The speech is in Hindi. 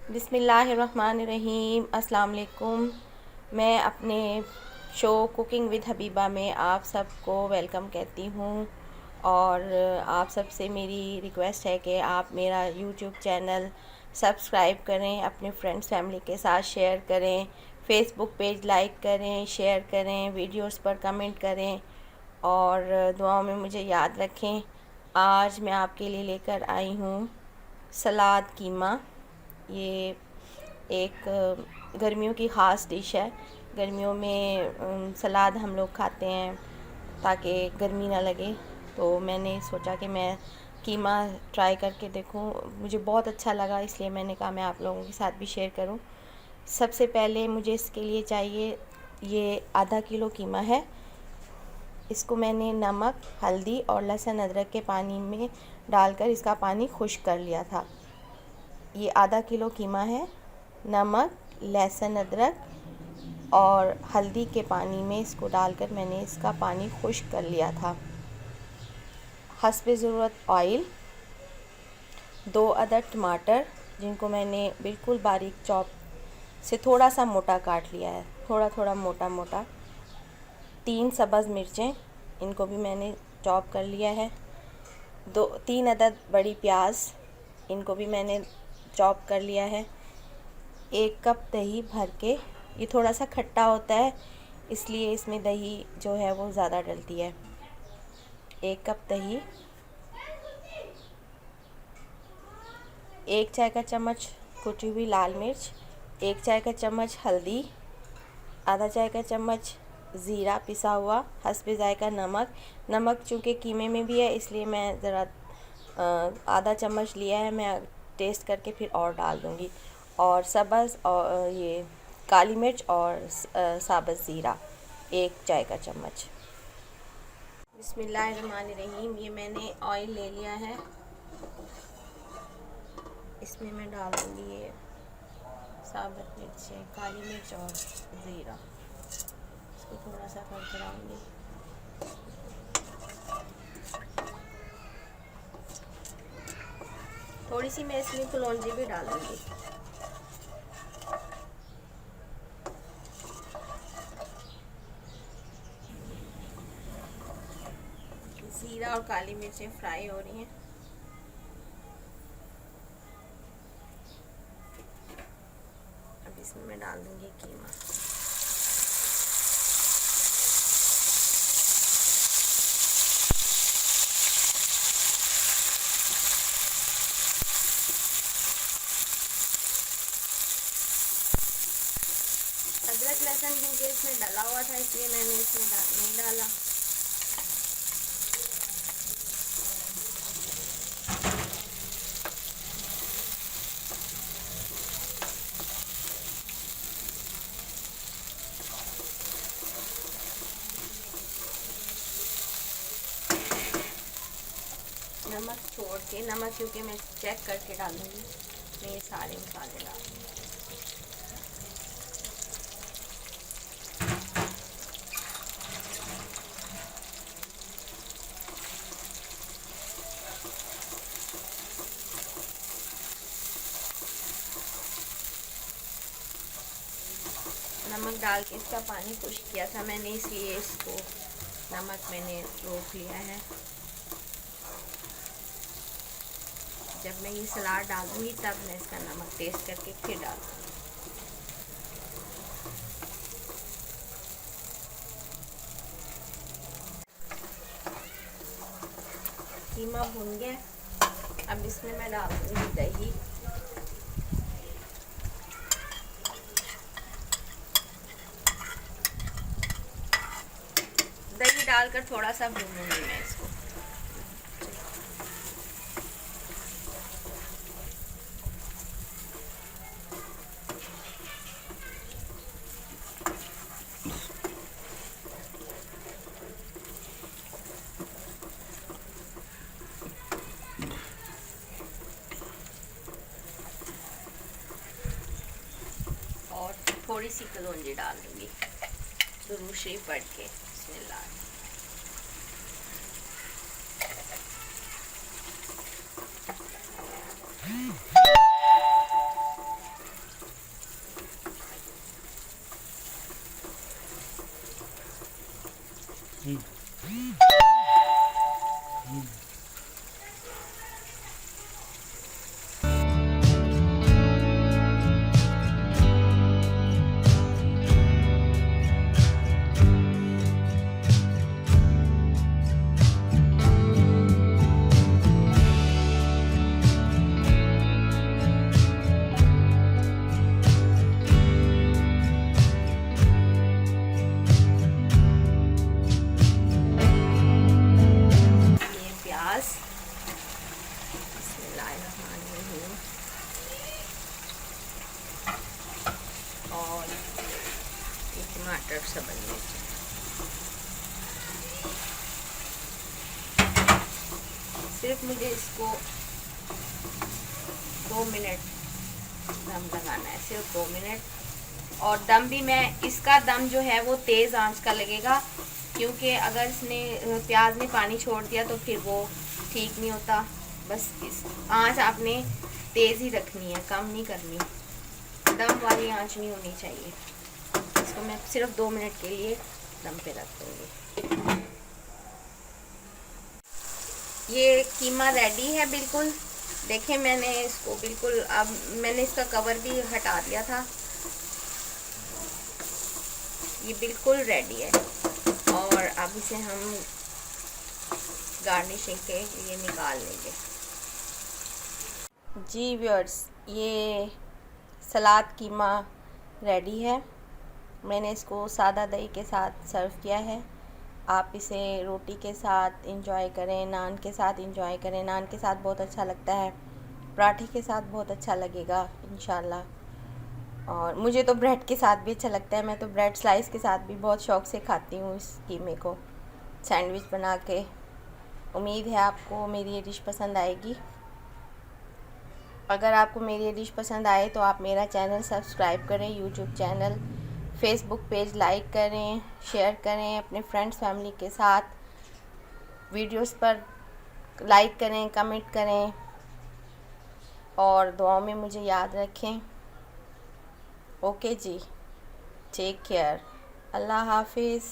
बिस्मिल्लाहिर्रहमानिर्रहीम। अस्सलाम वालेकुम। मैं अपने शो कुकिंग विद हबीबा में आप सबको वेलकम कहती हूँ और आप सब से मेरी रिक्वेस्ट है कि आप मेरा यूट्यूब चैनल सब्सक्राइब करें, अपने फ्रेंड्स फैमिली के साथ शेयर करें, फेसबुक पेज लाइक करें, शेयर करें, वीडियोस पर कमेंट करें और दुआओं में मुझे याद रखें। आज मैं आपके लिए लेकर आई हूँ सलाद कीमा। ये एक गर्मियों की ख़ास डिश है। गर्मियों में सलाद हम लोग खाते हैं ताकि गर्मी ना लगे, तो मैंने सोचा कि मैं कीमा ट्राई करके देखूं। मुझे बहुत अच्छा लगा, इसलिए मैंने कहा मैं आप लोगों के साथ भी शेयर करूं। सबसे पहले मुझे इसके लिए चाहिए, ये आधा किलो कीमा है। इसको मैंने नमक, हल्दी और लहसुन अदरक के पानी में डालकर इसका पानी खुश्क कर लिया था। ये आधा किलो कीमा है। नमक, लहसुन अदरक और हल्दी के पानी में इसको डालकर मैंने इसका पानी खुश्क कर लिया था। हस्बे ज़रूरत ऑयल, 2 अदद टमाटर जिनको मैंने बिल्कुल बारीक चॉप से थोड़ा सा मोटा काट लिया है, थोड़ा मोटा मोटा। 3 सब्ज़ मिर्चें, इनको भी मैंने चॉप कर लिया है। 3 अदद बड़ी प्याज, इनको भी मैंने चॉप कर लिया है। 1 कप दही भर के, ये थोड़ा सा खट्टा होता है इसलिए इसमें दही जो है वो ज़्यादा डलती है। 1 कप दही, 1 चाय का चम्मच कुटी हुई लाल मिर्च, 1 चाय का चम्मच हल्दी, आधा चाय का चम्मच ज़ीरा पिसा हुआ, हस्बे ज़ायका नमक चूँकि कीमे में भी है इसलिए मैं ज़रा आधा चम्मच लिया है। मैं टेस्ट करके फिर और डाल दूँगी। और सब्ज़ और ये काली मिर्च और साबुत ज़ीरा 1 चाय का चम्मच। बिस्मिल्लाहिर्रहमानिर्रहीम। ये मैंने ऑयल ले लिया है, इसमें मैं डाल दूँगी ये साबुत मिर्चें, काली मिर्च और ज़ीरा। इसको थोड़ा सा कड़कड़ाऊँगी। थोड़ी सी मैं इसमें कलौंजी भी डालूँगी। ज़ीरा और काली मिर्चें फ्राई हो रही हैं। अब इसमें मैं डाल दूँगी कीमा। अदरक लहसुन क्योंकि इसमें डला हुआ था इसलिए मैंने इसमें नहीं डाला। नमक छोड़ के, नमक क्योंकि मैं चेक करके डालूँगी, मैं ये सारे मसाले डालूँगी। नमक डाल के इसका पानी खुश्क किया था मैंने, इसलिए इसको नमक मैंने रोक लिया है। जब मैं ये सलाद डाल दूँगी तब मैं इसका नमक टेस्ट करके फिर डाल दूँगी। कीमा भुन गया, अब इसमें मैं डाल दूँगी दही। दही डालकर थोड़ा सा भूनूंगी मैं इसको। और थोड़ी सी कलौंजी डाल दूँगी दुरूद शरीफ पढ़ के। बिस्मिल्लाह। सिर्फ मुझे इसको 2 मिनट दम लगाना है, सिर्फ 2 मिनट। और दम भी मैं, इसका दम जो है वो तेज़ आंच का लगेगा, क्योंकि अगर इसने प्याज ने पानी छोड़ दिया तो फिर वो ठीक नहीं होता। बस इस आंच आपने तेज़ ही रखनी है, कम नहीं करनी, दम वाली आंच नहीं होनी चाहिए। इसको मैं सिर्फ 2 मिनट के लिए दम पे रख दूँगी। ये कीमा रेडी है बिल्कुल। देखें, मैंने इसको बिल्कुल, अब मैंने इसका कवर भी हटा दिया था। ये बिल्कुल रेडी है और अब इसे हम गार्निशिंग के लिए निकाल लेंगे। जी व्यूअर्स, ये सलाद कीमा रेडी है। मैंने इसको सादा दही के साथ सर्व किया है। आप इसे रोटी के साथ इंजॉय करें, नान के साथ इंजॉय करें। नान के साथ बहुत अच्छा लगता है, पराठे के साथ बहुत अच्छा लगेगा इंशाल्लाह। और मुझे तो ब्रेड के साथ भी अच्छा लगता है। मैं तो ब्रेड स्लाइस के साथ भी बहुत शौक़ से खाती हूँ इस कीमे को सैंडविच बना के। उम्मीद है आपको मेरी ये डिश पसंद आएगी। अगर आपको मेरी ये डिश पसंद आए तो आप मेरा चैनल सब्सक्राइब करें, YouTube channel, Facebook page like करें, शेयर करें अपने फ्रेंड्स फैमिली के साथ। वीडियोस पर लाइक करें, कमेंट करें और दुआओं में मुझे याद रखें। ओके जी, टेक केयर, अल्लाह हाफिज़।